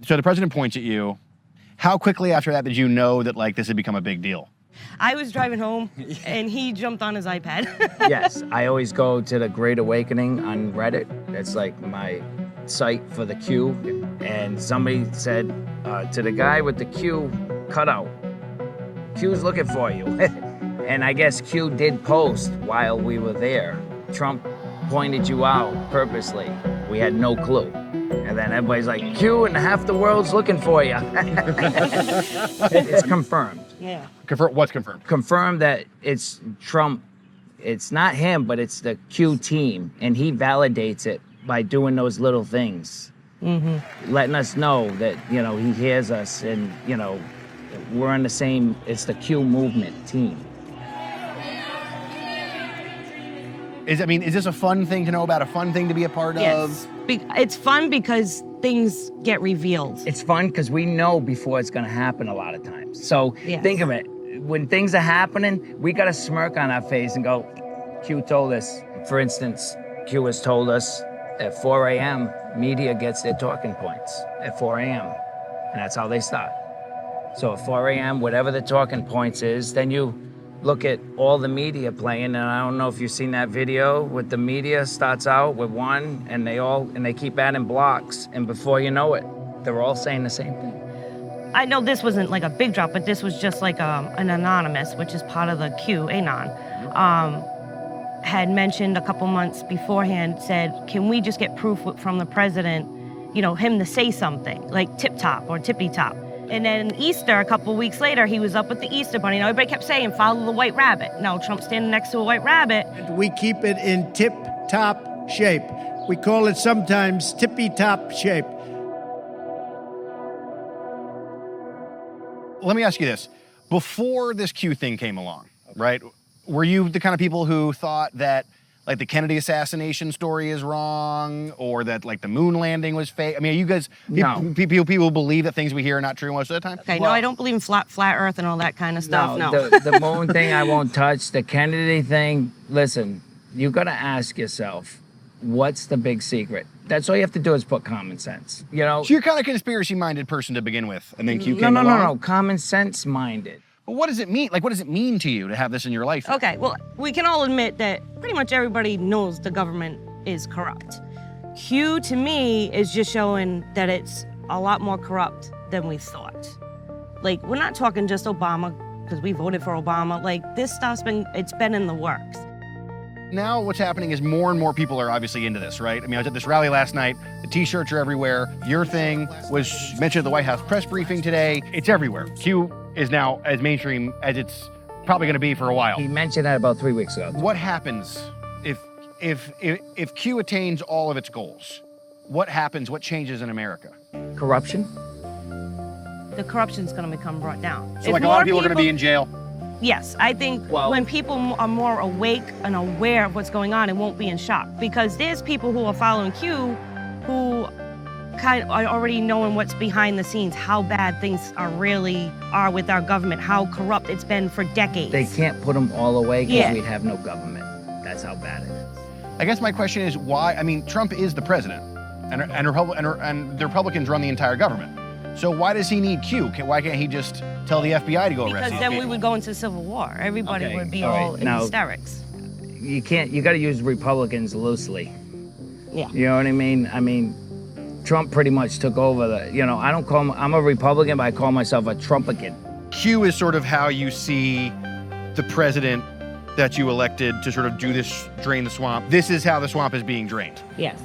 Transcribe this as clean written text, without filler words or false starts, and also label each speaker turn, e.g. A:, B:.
A: So the president points at you. How quickly after that did you know that like this had become a big deal?
B: I was driving home, and he jumped on his iPad.
C: Yes, I always go to the Great Awakening on Reddit. That's like my site for the Q. And somebody said to the guy with the Q cutout, Q's looking for you. And I guess Q did post while we were there. Trump pointed you out purposely. We had no clue. And then everybody's like, Q and half the world's looking for you. It's confirmed.
B: Yeah.
A: What's confirmed?
C: Confirmed that it's Trump. It's not him, but it's the Q team. And he validates it by doing those little things. Mm-hmm. Letting us know that, you know, he hears us and, you know, we're on the same, it's the Q movement team.
A: Is this a fun thing to know about, a fun thing to be a part
B: Yes.
A: of?
B: It's fun because things get revealed.
C: It's fun because we know before it's going to happen a lot of times. So
B: Yes.
C: think of it. When things are happening, we got a smirk on our face and go, Q told us. For instance, Q has told us at 4 a.m., media gets their talking points at 4 a.m. And that's how they start. So at 4 a.m., whatever the talking points is, then you look at all the media playing, and I don't know if you've seen that video with the media starts out with one, and they keep adding blocks, and before you know it, they're all saying the same thing.
B: I know this wasn't like a big drop, but this was just like an anonymous, which is part of the QAnon, had mentioned a couple months beforehand, said, can we just get proof from the president, you know, him to say something, like tip-top or tippy-top. And then Easter, a couple weeks later, he was up with the Easter Bunny. And everybody kept saying, follow the white rabbit. Now Trump's standing next to a white rabbit.
D: We keep it in tip-top shape. We call it sometimes tippy-top shape.
A: Let me ask you this. Before this Q thing came along, right, were you the kind of people who thought that like the Kennedy assassination story is wrong, or that like the moon landing was fake? I mean, are you guys,
C: No.
A: people believe that things we hear are not true most of the time?
B: Okay, no, I don't believe in flat Earth and all that kind of stuff, no.
C: The moon thing I won't touch. The Kennedy thing, listen, you got to ask yourself, what's the big secret? That's all you have to do is put common sense, you know?
A: So you're kind of a conspiracy-minded person to begin with, and then Q came
C: No,
A: along?
C: common sense minded.
A: But what does it mean? Like, what does it mean to you to have this in your life?
B: Okay, well, we can all admit that pretty much everybody knows the government is corrupt. Q, to me, is just showing that it's a lot more corrupt than we thought. Like, we're not talking just Obama, because we voted for Obama. Like, this stuff's been in the works.
A: Now what's happening is more and more people are obviously into this, right? I mean, I was at this rally last night. The T-shirts are everywhere. Your thing was mentioned at the White House press briefing today. It's everywhere. Q is now as mainstream as it's probably going to be for a while.
C: He mentioned that about 3 weeks ago.
A: What happens if Q attains all of its goals? What happens? What changes in America?
C: Corruption?
B: The corruption's going to become brought down.
A: So like a lot of people are going to be in jail?
B: Yes, I think when people are more awake and aware of what's going on, it won't be in shock. Because there's people who are following Q who kind of are already knowing what's behind the scenes, how bad things are with our government, how corrupt it's been for decades.
C: They can't put them all away because
B: Yeah.
C: we'd have no government. That's how bad it is.
A: I guess my question is why? I mean, Trump is the president, and the Republicans run the entire government. So why does he need Q? Why can't he just tell the FBI to go arrest
B: Because
A: these
B: then
A: people?
B: we would go into civil war. Everybody
C: Okay,
B: would be
C: all right.
B: all in
C: Now-
B: hysterics.
C: You got to use Republicans loosely.
B: Yeah.
C: You know what I mean? I mean, Trump pretty much took over I'm a Republican, but I call myself a Trumpican.
A: Q is sort of how you see the president that you elected to sort of do this, drain the swamp. This is how the swamp is being drained.
B: Yes.